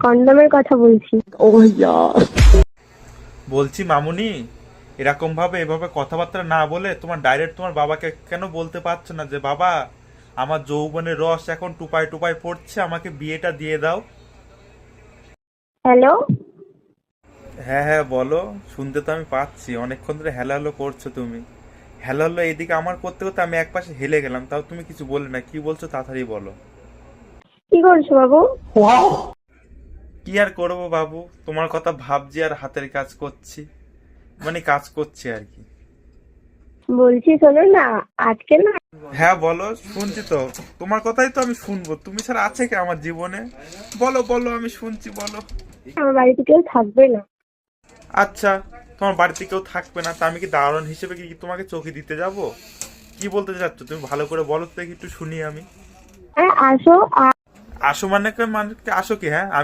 কন্ডমের কথা বলছি। ও ভাইয়া, বলছি মামুনি, এরকম ভাবে এভাবে কথাবার্তা না বলে তোমার ডাইরেক্ট তোমার বাবাকে কেন বলতে পারছো না যে বাবা, আমার যৌবনের রস এখন টুপায় টুপায় পড়ছে, আমাকে বিয়েটা দিয়ে দাও। হ্যালো, হ্যাঁ হ্যাঁ বলো, শুনতে তো আমি পাচ্ছি, অনেকক্ষণ ধরে হ্যালো হ্যালো করছো তুমি। হ্যালো হ্যালো এদিকে আমার করতে করতে আমি একপাশে হেলে গেলাম, তাও তুমি কিছু বললে না, কি বলছো তাড়াতাড়ি বলো। কি করছো বাবু? কি আর করবো বাবু, তোমার কথা ভাবছি আর হাতের কাজ করছি, মানে কাজ করছি আর কি। বলছি শোনো না, আজকে না হ্যাঁ বলো, শুনছি তো, তোমার কথাই তো আমি শুনবো, তুমি ছাড়া আছে কি আমার জীবনে? বলো বলো, আমি শুনছি, বলো। আমার বাড়িতে কেউ থাকবে না। আচ্ছা, তোমার বাড়িতে কেউ থাকবে না, তা আমি কি দারোয়ান হিসেবে কি তোমাকে চৌকি দিতে যাব? কি বলতে চাচ্ছ তুমি, ভালো করে বলো তো দেখি, একটু শুনি আমি। হ্যাঁ আসো। আসো মানে কি, আসো কি? হ্যাঁ আমি